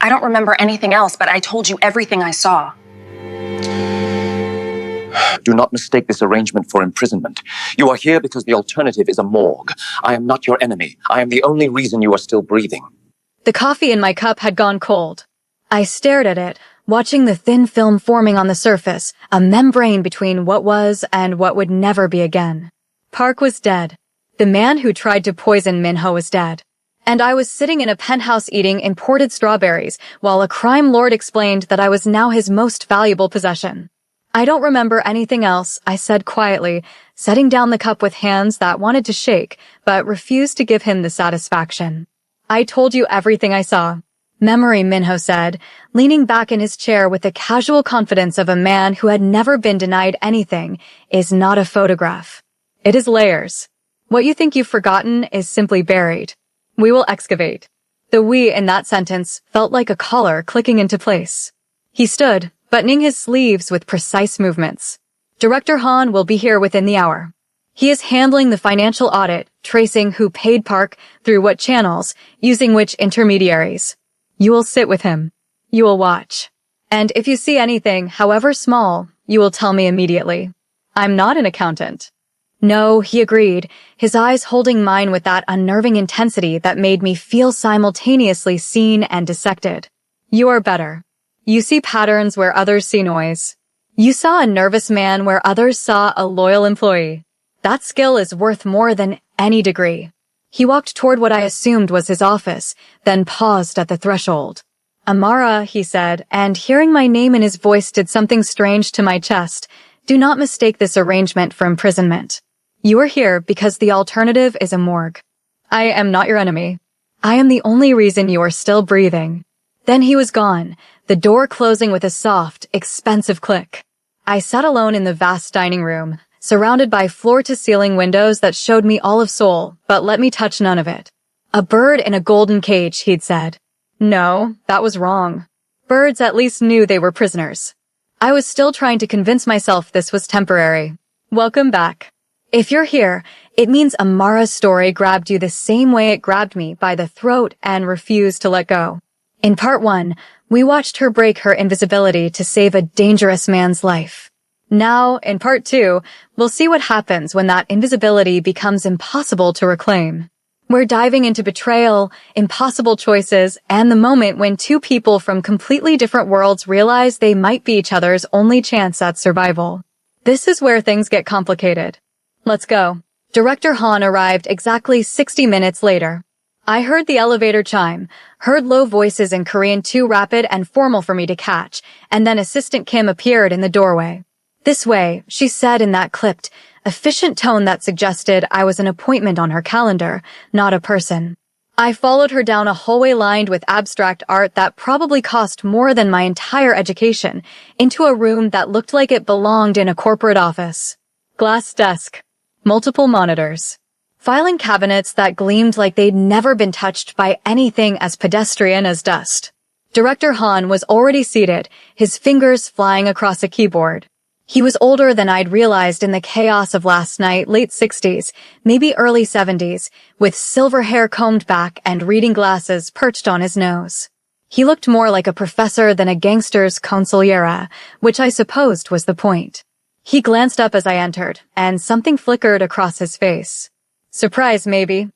I don't remember anything else, but I told you everything I saw. Do not mistake this arrangement for imprisonment. You are here because the alternative is a morgue. I am not your enemy. I am the only reason you are still breathing. The coffee in my cup had gone cold. I stared at it, watching the thin film forming on the surface, a membrane between what was and what would never be again. Park was dead. The man who tried to poison Minho was dead. And I was sitting in a penthouse eating imported strawberries while a crime lord explained that I was now his most valuable possession. I don't remember anything else, I said quietly, setting down the cup with hands that wanted to shake, but refused to give him the satisfaction. I told you everything I saw. Memory, Minho said, leaning back in his chair with the casual confidence of a man who had never been denied anything, is not a photograph. It is layers. What you think you've forgotten is simply buried. We will excavate. The we in that sentence felt like a collar clicking into place. He stood, buttoning his sleeves with precise movements. Director Han will be here within the hour. He is handling the financial audit, tracing who paid Park through what channels, using which intermediaries. You will sit with him. You will watch. And if you see anything, however small, you will tell me immediately. I'm not an accountant. No, he agreed, his eyes holding mine with that unnerving intensity that made me feel simultaneously seen and dissected. You are better. You see patterns where others see noise. You saw a nervous man where others saw a loyal employee. That skill is worth more than any degree. He walked toward what I assumed was his office, then paused at the threshold. Amara, he said, and hearing my name in his voice did something strange to my chest. Do not mistake this arrangement for imprisonment. You are here because the alternative is a morgue. I am not your enemy. I am the only reason you are still breathing. Then he was gone, the door closing with a soft, expensive click. I sat alone in the vast dining room, surrounded by floor-to-ceiling windows that showed me all of Seoul, but let me touch none of it. A bird in a golden cage, he'd said. No, that was wrong. Birds at least knew they were prisoners. I was still trying to convince myself this was temporary. Welcome back. If you're here, it means Amara's story grabbed you the same way it grabbed me by the throat and refused to let go. In part 1, we watched her break her invisibility to save a dangerous man's life. Now, in part 2, we'll see what happens when that invisibility becomes impossible to reclaim. We're diving into betrayal, impossible choices, and the moment when two people from completely different worlds realize they might be each other's only chance at survival. This is where things get complicated. Let's go. Director Han arrived exactly 60 minutes later. I heard the elevator chime, heard low voices in Korean too rapid and formal for me to catch, and then Assistant Kim appeared in the doorway. This way, she said in that clipped, efficient tone that suggested I was an appointment on her calendar, not a person. I followed her down a hallway lined with abstract art that probably cost more than my entire education, into a room that looked like it belonged in a corporate office. Glass desk. Multiple monitors. Filing cabinets that gleamed like they'd never been touched by anything as pedestrian as dust. Director Han was already seated, his fingers flying across a keyboard. He was older than I'd realized in the chaos of last night, late 60s, maybe early 70s, with silver hair combed back and reading glasses perched on his nose. He looked more like a professor than a gangster's consigliera, which I supposed was the point. He glanced up as I entered, and something flickered across his face. Surprise, maybe.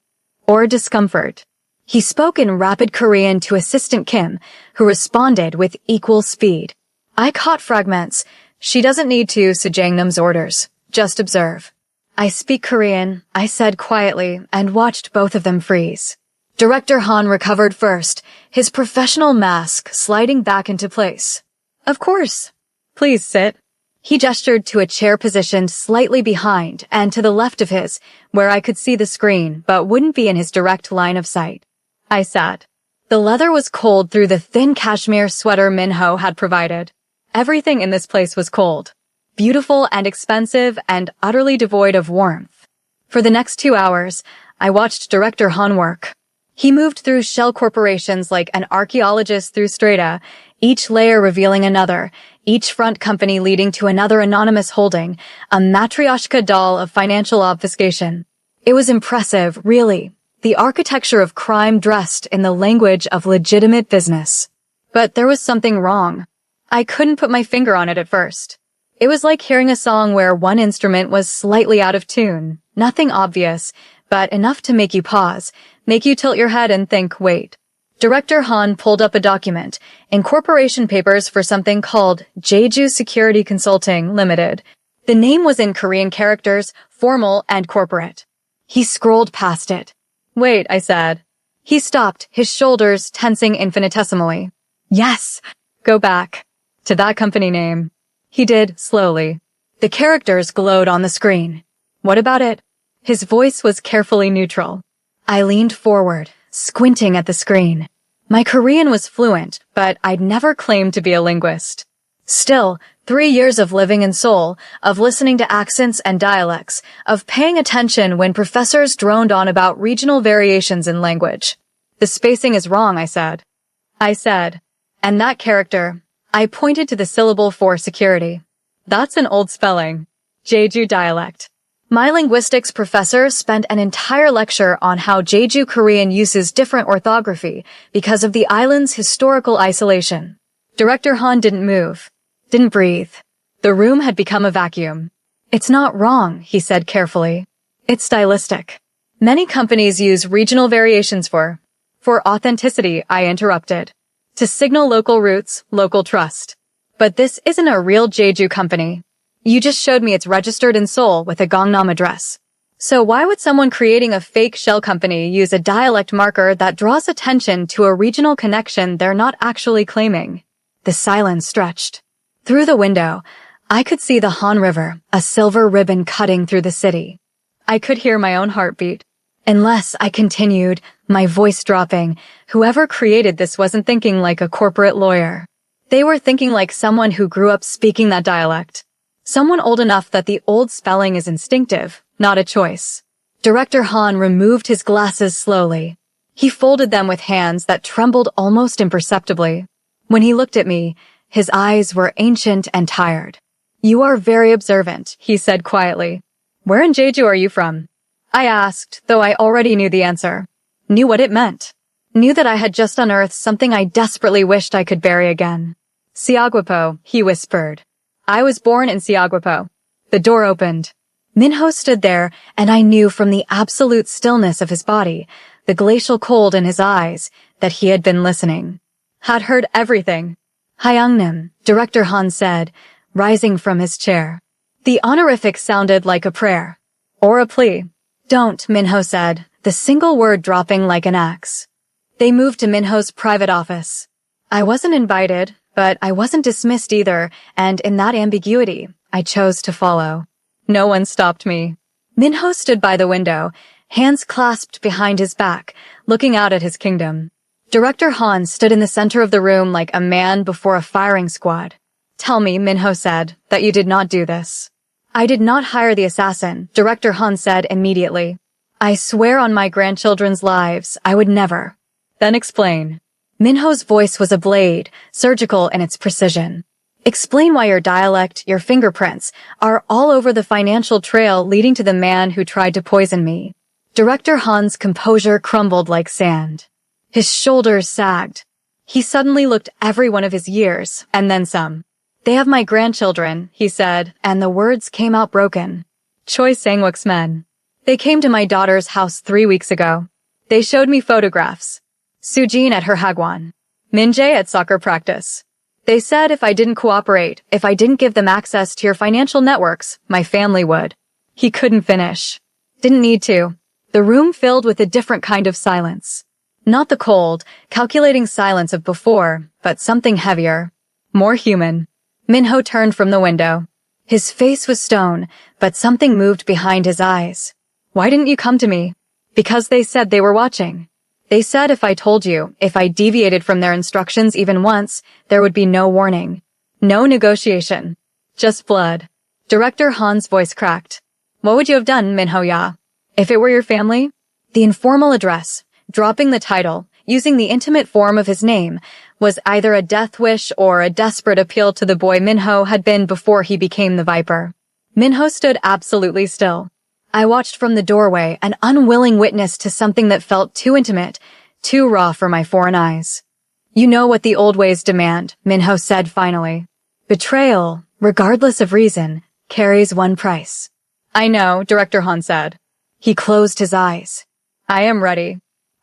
Or discomfort. He spoke in rapid Korean to Assistant Kim, who responded with equal speed. I caught fragments. She doesn't need to, Sejangnam's orders. Just observe. I speak Korean, I said quietly, and watched both of them freeze. Director Han recovered first, his professional mask sliding back into place. Of course. Please sit. He gestured to a chair positioned slightly behind and to the left of his, where I could see the screen but wouldn't be in his direct line of sight. I sat. The leather was cold through the thin cashmere sweater Minho had provided. Everything in this place was cold. Beautiful and expensive and utterly devoid of warmth. For the next 2 hours, I watched Director Han work. He moved through shell corporations like an archaeologist through strata, each layer revealing another, each front company leading to another anonymous holding, a matryoshka doll of financial obfuscation. It was impressive, really. The architecture of crime dressed in the language of legitimate business. But there was something wrong. I couldn't put my finger on it at first. It was like hearing a song where one instrument was slightly out of tune. Nothing obvious, but enough to make you pause, make you tilt your head and think, wait. Director Han pulled up a document, incorporation papers for something called Jeju Security Consulting Limited. The name was in Korean characters, formal and corporate. He scrolled past it. Wait, I said. He stopped, his shoulders tensing infinitesimally. Yes, go back. To that company name. He did, slowly. The characters glowed on the screen. What about it? His voice was carefully neutral. I leaned forward, squinting at the screen. My Korean was fluent, but I'd never claimed to be a linguist. Still, 3 years of living in Seoul, of listening to accents and dialects, of paying attention when professors droned on about regional variations in language. The spacing is wrong, I said. And that character, I pointed to the syllable for security. That's an old spelling. Jeju dialect. My linguistics professor spent an entire lecture on how Jeju Korean uses different orthography because of the island's historical isolation. Director Han didn't move, didn't breathe. The room had become a vacuum. It's not wrong, he said carefully. It's stylistic. Many companies use regional variations for authenticity, I interrupted. To signal local roots, local trust. But this isn't a real Jeju company. You just showed me it's registered in Seoul with a Gangnam address. So why would someone creating a fake shell company use a dialect marker that draws attention to a regional connection they're not actually claiming? The silence stretched. Through the window, I could see the Han River, a silver ribbon cutting through the city. I could hear my own heartbeat. Unless, I continued, my voice dropping, whoever created this wasn't thinking like a corporate lawyer. They were thinking like someone who grew up speaking that dialect. Someone old enough that the old spelling is instinctive, not a choice. Director Han removed his glasses slowly. He folded them with hands that trembled almost imperceptibly. When he looked at me, his eyes were ancient and tired. You are very observant, he said quietly. Where in Jeju are you from? I asked, though I already knew the answer. Knew what it meant. Knew that I had just unearthed something I desperately wished I could bury again. Siaguapo, he whispered. I was born in Siaguapo. The door opened. Minho stood there, and I knew from the absolute stillness of his body, the glacial cold in his eyes, that he had been listening. Had heard everything. Hyungnim, Director Han said, rising from his chair. The honorific sounded like a prayer. Or a plea. Don't, Minho said, the single word dropping like an axe. They moved to Minho's private office. I wasn't invited, but I wasn't dismissed either, and in that ambiguity, I chose to follow. No one stopped me. Minho stood by the window, hands clasped behind his back, looking out at his kingdom. Director Han stood in the center of the room like a man before a firing squad. Tell me, Minho said, that you did not do this. I did not hire the assassin, Director Han said immediately. I swear on my grandchildren's lives, I would never. Then explain. Minho's voice was a blade, surgical in its precision. Explain why your dialect, your fingerprints, are all over the financial trail leading to the man who tried to poison me. Director Han's composure crumbled like sand. His shoulders sagged. He suddenly looked every one of his years, and then some. They have my grandchildren, he said, and the words came out broken. Choi Sang-wook's men. They came to my daughter's house 3 weeks ago. They showed me photographs. Sujin at her hagwon. Min-jae at soccer practice. They said if I didn't cooperate, if I didn't give them access to your financial networks, my family would. He couldn't finish. Didn't need to. The room filled with a different kind of silence. Not the cold, calculating silence of before, but something heavier. More human. Minho turned from the window. His face was stone, but something moved behind his eyes. Why didn't you come to me? Because they said they were watching. They said if I told you, if I deviated from their instructions even once, there would be no warning. No negotiation. Just blood. Director Han's voice cracked. What would you have done, Minho-ya? If it were your family? The informal address, dropping the title, using the intimate form of his name, was either a death wish or a desperate appeal to the boy Minho had been before he became the Viper. Minho stood absolutely still. I watched from the doorway, an unwilling witness to something that felt too intimate, too raw for my foreign eyes. You know what the old ways demand, Minho said finally. Betrayal, regardless of reason, carries one price. I know, Director Han said. He closed his eyes. I am ready.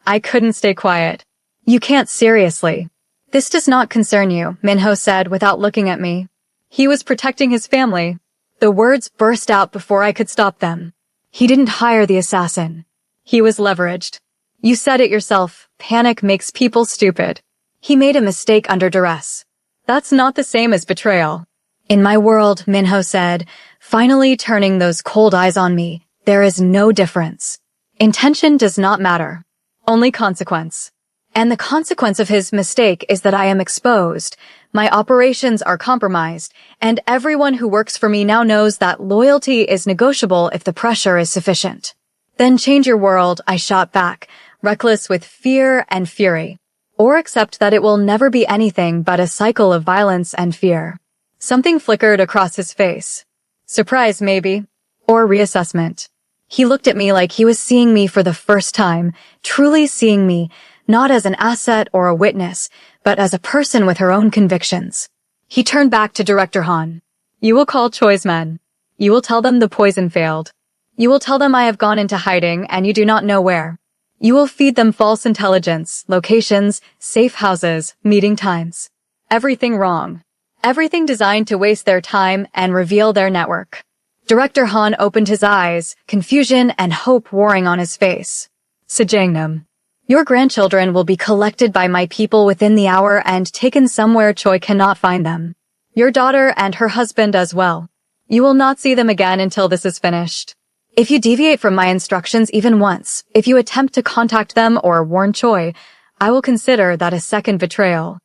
I couldn't stay quiet. You can't seriously. This does not concern you, Minho said without looking at me. He was protecting his family. The words burst out before I could stop them. He didn't hire the assassin. He was leveraged. You said it yourself, panic makes people stupid. He made a mistake under duress. That's not the same as betrayal. In my world, Minho said, finally turning those cold eyes on me, there is no difference. Intention does not matter. Only consequence. And the consequence of his mistake is that I am exposed, my operations are compromised, and everyone who works for me now knows that loyalty is negotiable if the pressure is sufficient. Then change your world, I shot back, reckless with fear and fury. Or accept that it will never be anything but a cycle of violence and fear. Something flickered across his face. Surprise, maybe. Or reassessment. He looked at me like he was seeing me for the first time, truly seeing me, not as an asset or a witness, but as a person with her own convictions. He turned back to Director Han. You will call Choi's men. You will tell them the poison failed. You will tell them I have gone into hiding and you do not know where. You will feed them false intelligence, locations, safe houses, meeting times. Everything wrong. Everything designed to waste their time and reveal their network. Director Han opened his eyes, confusion and hope warring on his face. Sejangnam. Your grandchildren will be collected by my people within the hour and taken somewhere Choi cannot find them. Your daughter and her husband as well. You will not see them again until this is finished. If you deviate from my instructions even once, if you attempt to contact them or warn Choi, I will consider that a second betrayal.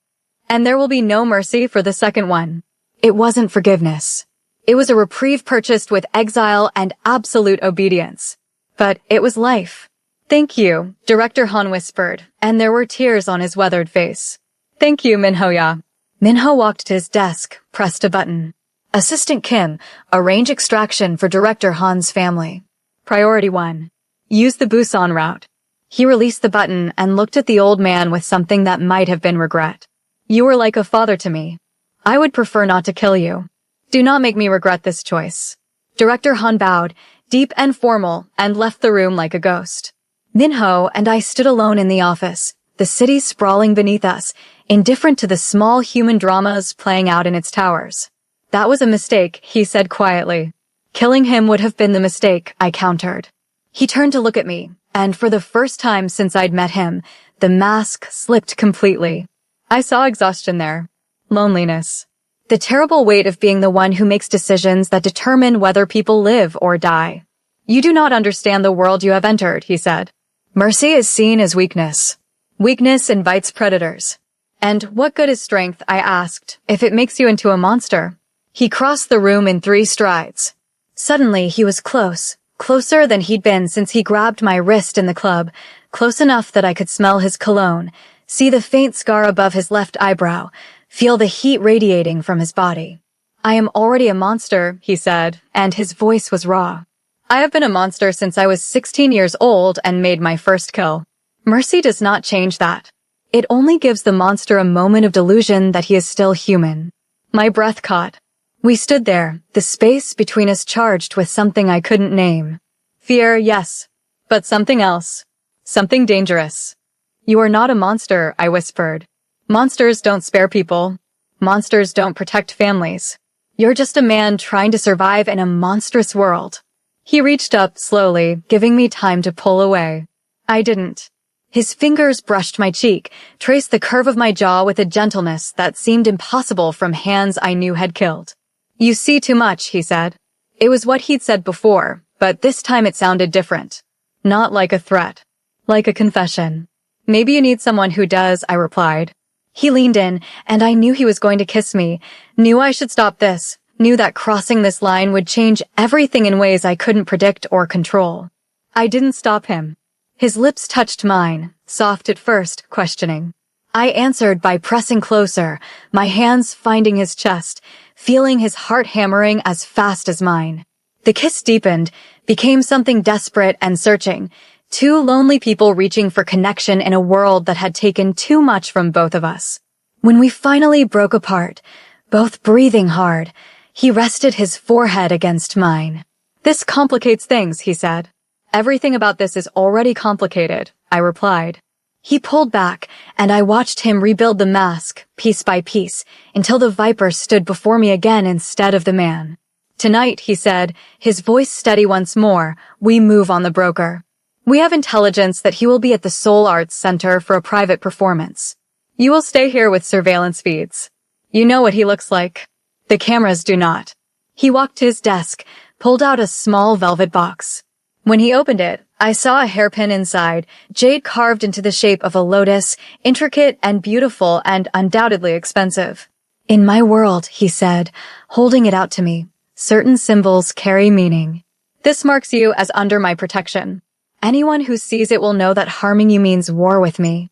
And there will be no mercy for the second one. It wasn't forgiveness. It was a reprieve purchased with exile and absolute obedience. But it was life. Thank you, Director Han whispered, and there were tears on his weathered face. Thank you, Minho-ya. Minho walked to his desk, pressed a button. Assistant Kim, arrange extraction for Director Han's family. Priority 1. Use the Busan route. He released the button and looked at the old man with something that might have been regret. You were like a father to me. I would prefer not to kill you. Do not make me regret this choice. Director Han bowed, deep and formal, and left the room like a ghost. Minho and I stood alone in the office, the city sprawling beneath us, indifferent to the small human dramas playing out in its towers. That was a mistake, he said quietly. Killing him would have been the mistake, I countered. He turned to look at me, and for the first time since I'd met him, the mask slipped completely. I saw exhaustion there. Loneliness. The terrible weight of being the one who makes decisions that determine whether people live or die. You do not understand the world you have entered, he said. Mercy is seen as weakness. Weakness invites predators. And what good is strength, I asked, if it makes you into a monster? He crossed the room in 3 strides. Suddenly, he was close, closer than he'd been since he grabbed my wrist in the club, close enough that I could smell his cologne, see the faint scar above his left eyebrow, feel the heat radiating from his body. I am already a monster, he said, and his voice was raw. I have been a monster since I was 16 years old and made my first kill. Mercy does not change that. It only gives the monster a moment of delusion that he is still human. My breath caught. We stood there, the space between us charged with something I couldn't name. Fear, yes, but something else. Something dangerous. You are not a monster, I whispered. Monsters don't spare people. Monsters don't protect families. You're just a man trying to survive in a monstrous world. He reached up slowly, giving me time to pull away. I didn't. His fingers brushed my cheek, traced the curve of my jaw with a gentleness that seemed impossible from hands I knew had killed. You see too much, he said. It was what he'd said before, but this time it sounded different. Not like a threat. Like a confession. Maybe you need someone who does, I replied. He leaned in, and I knew he was going to kiss me, knew I should stop this, knew that crossing this line would change everything in ways I couldn't predict or control. I didn't stop him. His lips touched mine, soft at first, questioning. I answered by pressing closer, my hands finding his chest, feeling his heart hammering as fast as mine. The kiss deepened, became something desperate and searching, Two lonely people reaching for connection in a world that had taken too much from both of us. When we finally broke apart, both breathing hard, he rested his forehead against mine. "This complicates things," he said. "Everything about this is already complicated," I replied. He pulled back, and I watched him rebuild the mask, piece by piece, until the viper stood before me again instead of the man. "Tonight," he said, his voice steady once more, "we move on the broker. We have intelligence that he will be at the Soul Arts Center for a private performance. You will stay here with surveillance feeds. You know what he looks like. The cameras do not." He walked to his desk, pulled out a small velvet box. When he opened it, I saw a hairpin inside, jade carved into the shape of a lotus, intricate and beautiful and undoubtedly expensive. "In my world," he said, holding it out to me, "certain symbols carry meaning. This marks you as under my protection. Anyone who sees it will know that harming you means war with me."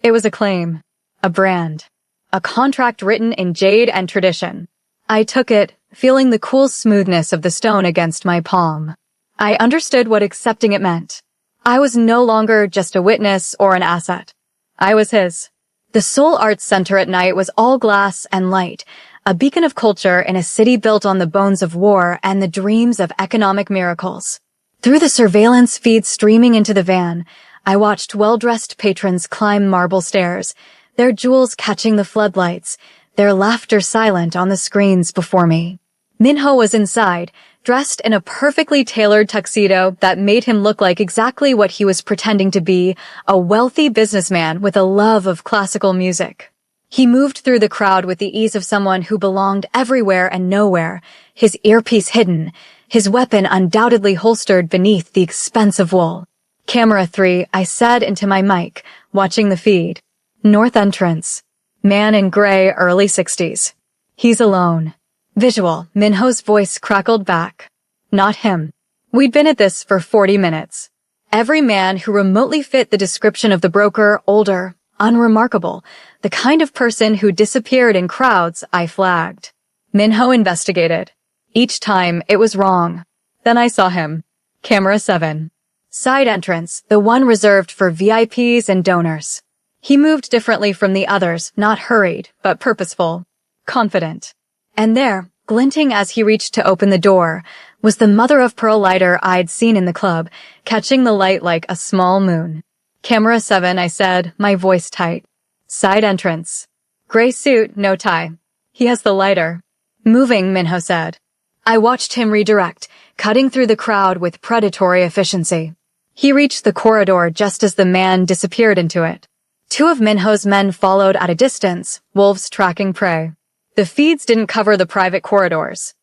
It was a claim, a brand, a contract written in jade and tradition. I took it, feeling the cool smoothness of the stone against my palm. I understood what accepting it meant. I was no longer just a witness or an asset. I was his. The Soul Arts Center at night was all glass and light, a beacon of culture in a city built on the bones of war and the dreams of economic miracles. Through the surveillance feed streaming into the van, I watched well-dressed patrons climb marble stairs, their jewels catching the floodlights, their laughter silent on the screens before me. Minho was inside, dressed in a perfectly tailored tuxedo that made him look like exactly what he was pretending to be, a wealthy businessman with a love of classical music. He moved through the crowd with the ease of someone who belonged everywhere and nowhere, his earpiece hidden, his weapon undoubtedly holstered beneath the expensive wool. "Camera 3, I said into my mic, watching the feed. "North entrance. Man in gray, early 60s. He's alone." Visual, Minho's voice crackled back. "Not him. We'd been at this for 40 minutes. Every man who remotely fit the description of the broker, older, unremarkable, the kind of person who disappeared in crowds, I flagged. Minho investigated. Each time, it was wrong. Then I saw him. Camera 7. Side entrance, the one reserved for VIPs and donors. He moved differently from the others, not hurried, but purposeful. Confident. And there, glinting as he reached to open the door, was the mother-of-pearl lighter I'd seen in the club, catching the light like a small moon. "Camera 7, I said, my voice tight. "Side entrance. Gray suit, no tie. He has the lighter." "Moving," Minho said. I watched him redirect, cutting through the crowd with predatory efficiency. He reached the corridor just as the man disappeared into it. Two of Minho's men followed at a distance, wolves tracking prey. The feeds didn't cover the private corridors.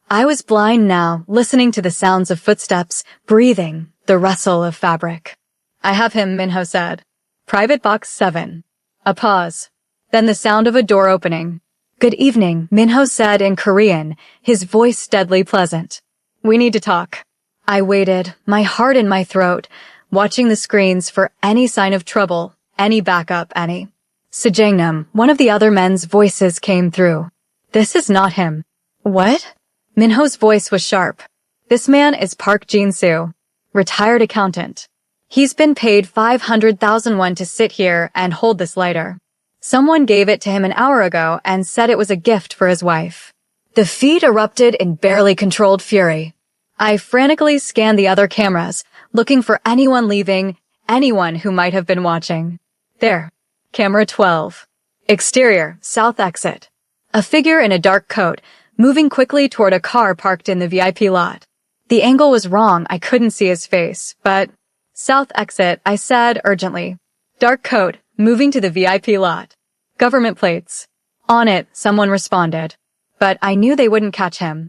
I was blind now, listening to the sounds of footsteps, breathing, the rustle of fabric. "I have him," Minho said. "Private box 7. A pause. Then the sound of a door opening. "Good evening," Minho said in Korean, his voice deadly pleasant. "We need to talk." I waited, my heart in my throat, watching the screens for any sign of trouble, any backup, any. "Sejangnam," one of the other men's voices came through. "This is not him." "What?" Minho's voice was sharp. "This man is Park Jin-soo, retired accountant. He's been paid 500,000 won to sit here and hold this lighter. Someone gave it to him an hour ago and said it was a gift for his wife." The feed erupted in barely controlled fury. I frantically scanned the other cameras, looking for anyone leaving, anyone who might have been watching. There. Camera 12. Exterior, south exit. A figure in a dark coat, moving quickly toward a car parked in the VIP lot. The angle was wrong, I couldn't see his face, but... "South exit," I said urgently. Dark coat, moving to the VIP lot. Government plates. On it, someone responded. But I knew they wouldn't catch him.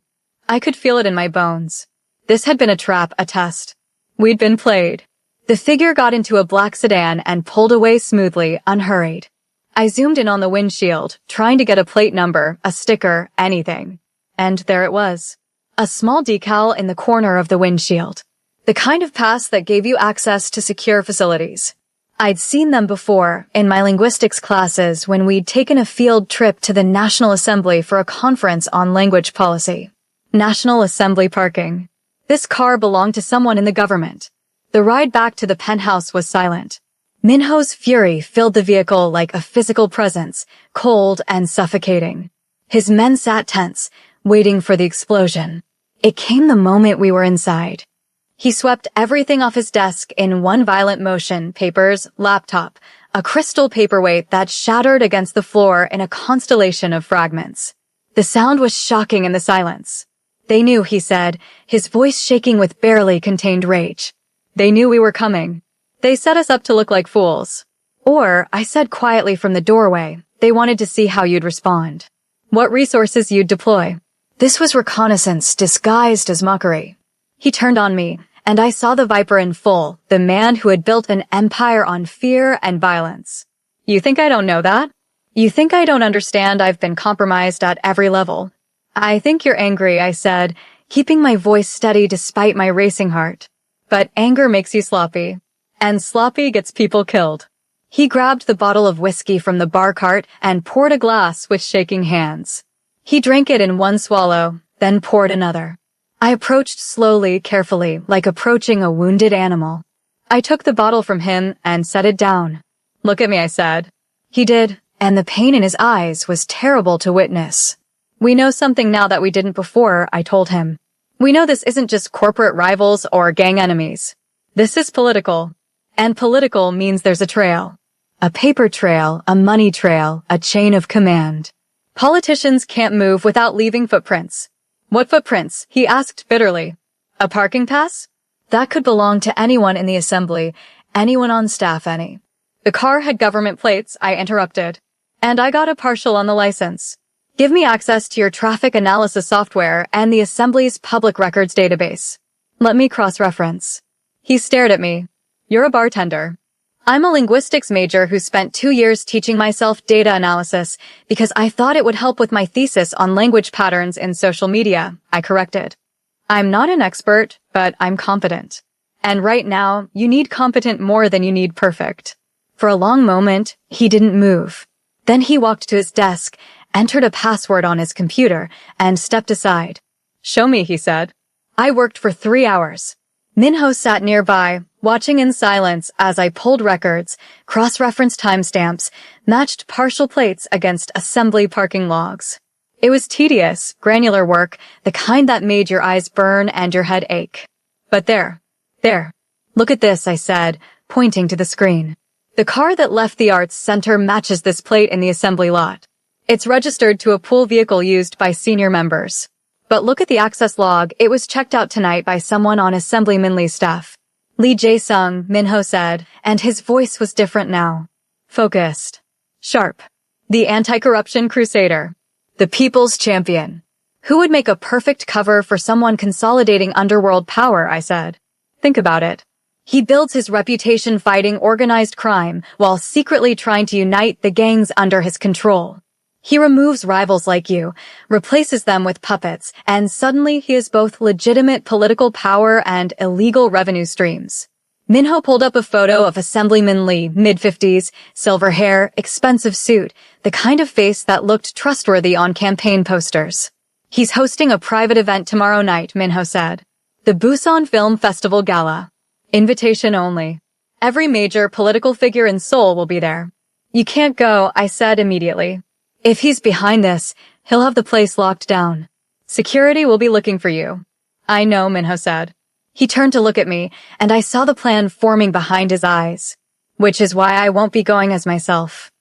I could feel it in my bones. This had been a trap, a test. We'd been played. The figure got into a black sedan and pulled away smoothly, unhurried. I zoomed in on the windshield, trying to get a plate number, a sticker, anything. And there it was. A small decal in the corner of the windshield. The kind of pass that gave you access to secure facilities. I'd seen them before, in my linguistics classes when we'd taken a field trip to the National Assembly for a conference on language policy. National Assembly parking. This car belonged to someone in the government. The ride back to the penthouse was silent. Minho's fury filled the vehicle like a physical presence, cold and suffocating. His men sat tense, waiting for the explosion. It came the moment we were inside. He swept everything off his desk in one violent motion, papers, laptop, a crystal paperweight that shattered against the floor in a constellation of fragments. The sound was shocking in the silence. They knew, he said, his voice shaking with barely contained rage. They knew we were coming. They set us up to look like fools. Or, I said quietly from the doorway, they wanted to see how you'd respond. What resources you'd deploy. This was reconnaissance disguised as mockery. He turned on me, and I saw the Viper in full, the man who had built an empire on fear and violence. You think I don't know that? You think I don't understand I've been compromised at every level? I think you're angry, I said, keeping my voice steady despite my racing heart. But anger makes you sloppy. And sloppy gets people killed. He grabbed the bottle of whiskey from the bar cart and poured a glass with shaking hands. He drank it in one swallow, then poured another. I approached slowly, carefully, like approaching a wounded animal. I took the bottle from him and set it down. Look at me, I said. He did, and the pain in his eyes was terrible to witness. We know something now that we didn't before, I told him. We know this isn't just corporate rivals or gang enemies. This is political. And political means there's a trail. A paper trail, a money trail, a chain of command. Politicians can't move without leaving footprints. What footprints? He asked bitterly. A parking pass? That could belong to anyone in the assembly, anyone on staff, any. The car had government plates, I interrupted. And I got a partial on the license. Give me access to your traffic analysis software and the assembly's public records database. Let me cross-reference. He stared at me. You're a bartender. I'm a linguistics major who spent 2 years teaching myself data analysis because I thought it would help with my thesis on language patterns in social media, I corrected. I'm not an expert, but I'm competent. And right now, you need competent more than you need perfect. For a long moment, he didn't move. Then he walked to his desk, entered a password on his computer, and stepped aside. Show me, he said. I worked for 3 hours. Minho sat nearby, watching in silence as I pulled records, cross-referenced timestamps, matched partial plates against assembly parking logs. It was tedious, granular work, the kind that made your eyes burn and your head ache. But there. Look at this, I said, pointing to the screen. The car that left the arts center matches this plate in the assembly lot. It's registered to a pool vehicle used by senior members. But look at the access log. It was checked out tonight by someone on Assemblyman Lee's staff. Lee Jae-sung, Minho said, and his voice was different now. Focused. Sharp. The anti-corruption crusader. The people's champion. Who would make a perfect cover for someone consolidating underworld power, I said. Think about it. He builds his reputation fighting organized crime while secretly trying to unite the gangs under his control. He removes rivals like you, replaces them with puppets, and suddenly he has both legitimate political power and illegal revenue streams. Minho pulled up a photo of Assemblyman Lee, mid-50s, silver hair, expensive suit, the kind of face that looked trustworthy on campaign posters. He's hosting a private event tomorrow night, Minho said. The Busan Film Festival Gala. Invitation only. Every major political figure in Seoul will be there. You can't go, I said immediately. If he's behind this, he'll have the place locked down. Security will be looking for you. I know, Minho said. He turned to look at me, and I saw the plan forming behind his eyes. Which is why I won't be going as myself.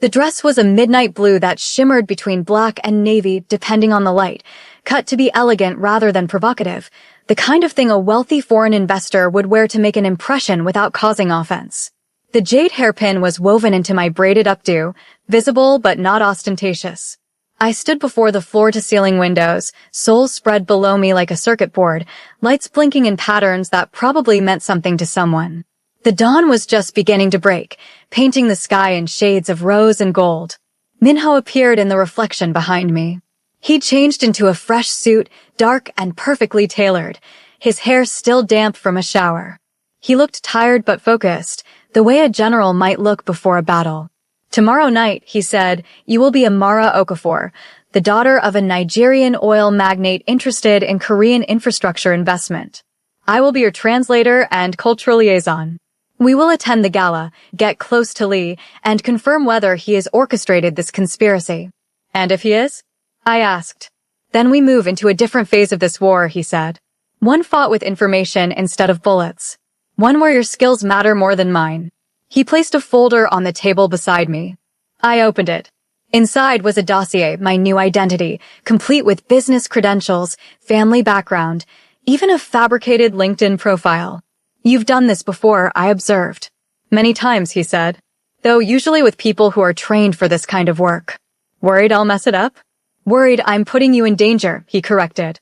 The dress was a midnight blue that shimmered between black and navy depending on the light, cut to be elegant rather than provocative, the kind of thing a wealthy foreign investor would wear to make an impression without causing offense. The jade hairpin was woven into my braided updo, visible but not ostentatious. I stood before the floor-to-ceiling windows, soles spread below me like a circuit board, lights blinking in patterns that probably meant something to someone. The dawn was just beginning to break, painting the sky in shades of rose and gold. Minho appeared in the reflection behind me. He changed into a fresh suit, dark and perfectly tailored, his hair still damp from a shower. He looked tired but focused, the way a general might look before a battle. Tomorrow night, he said, you will be Amara Okafor, the daughter of a Nigerian oil magnate interested in Korean infrastructure investment. I will be your translator and cultural liaison. We will attend the gala, get close to Lee, and confirm whether he has orchestrated this conspiracy. And if he is? I asked. Then we move into a different phase of this war, he said. One fought with information instead of bullets. One where your skills matter more than mine. He placed a folder on the table beside me. I opened it. Inside was a dossier, my new identity, complete with business credentials, family background, even a fabricated LinkedIn profile. You've done this before, I observed. Many times, he said, though usually with people who are trained for this kind of work. Worried I'll mess it up? Worried I'm putting you in danger, he corrected.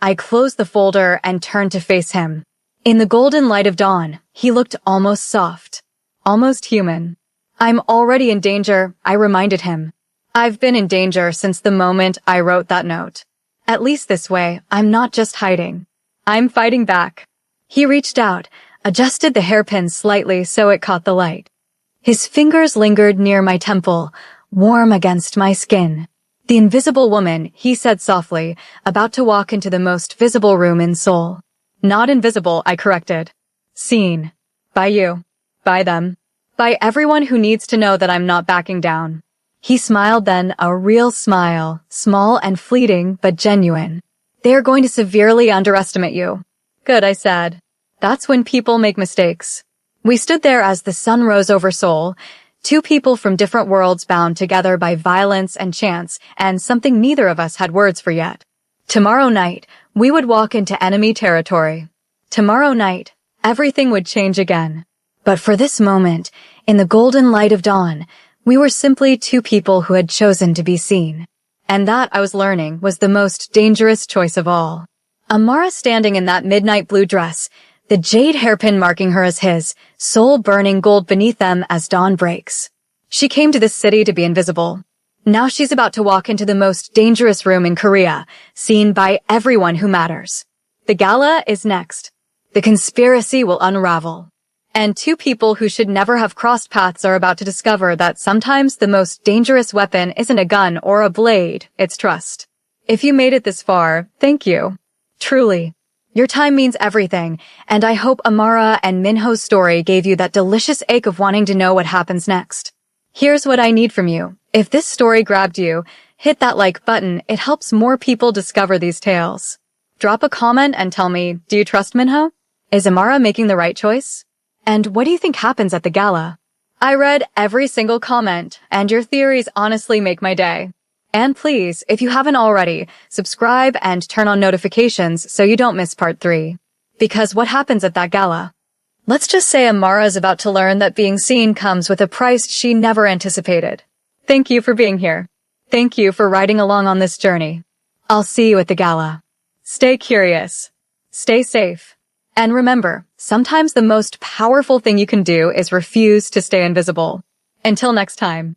I closed the folder and turned to face him. In the golden light of dawn, he looked almost soft, almost human. I'm already in danger, I reminded him. I've been in danger since the moment I wrote that note. At least this way, I'm not just hiding. I'm fighting back. He reached out, adjusted the hairpin slightly so it caught the light. His fingers lingered near my temple, warm against my skin. The invisible woman, he said softly, about to walk into the most visible room in Seoul. Not invisible, I corrected. Seen. By you. By them. By everyone who needs to know that I'm not backing down. He smiled then, a real smile, small and fleeting, but genuine. They are going to severely underestimate you. Good, I said. That's when people make mistakes. We stood there as the sun rose over Seoul, two people from different worlds bound together by violence and chance, and something neither of us had words for yet. Tomorrow night, we would walk into enemy territory. Tomorrow night, everything would change again. But for this moment, in the golden light of dawn, we were simply two people who had chosen to be seen. And that, I was learning, was the most dangerous choice of all. Amara standing in that midnight blue dress, the jade hairpin marking her as his, soul burning gold beneath them as dawn breaks. She came to this city to be invisible. Now she's about to walk into the most dangerous room in Korea, seen by everyone who matters. The gala is next. The conspiracy will unravel. And two people who should never have crossed paths are about to discover that sometimes the most dangerous weapon isn't a gun or a blade, it's trust. If you made it this far, thank you. Truly. Your time means everything, and I hope Amara and Minho's story gave you that delicious ache of wanting to know what happens next. Here's what I need from you. If this story grabbed you, hit that like button. It helps more people discover these tales. Drop a comment and tell me, do you trust Minho? Is Amara making the right choice? And what do you think happens at the gala? I read every single comment, and your theories honestly make my day. And please, if you haven't already, subscribe and turn on notifications so you don't miss part 3. Because what happens at that gala? Let's just say Amara is about to learn that being seen comes with a price she never anticipated. Thank you for being here. Thank you for riding along on this journey. I'll see you at the gala. Stay curious. Stay safe. And remember, sometimes the most powerful thing you can do is refuse to stay invisible. Until next time.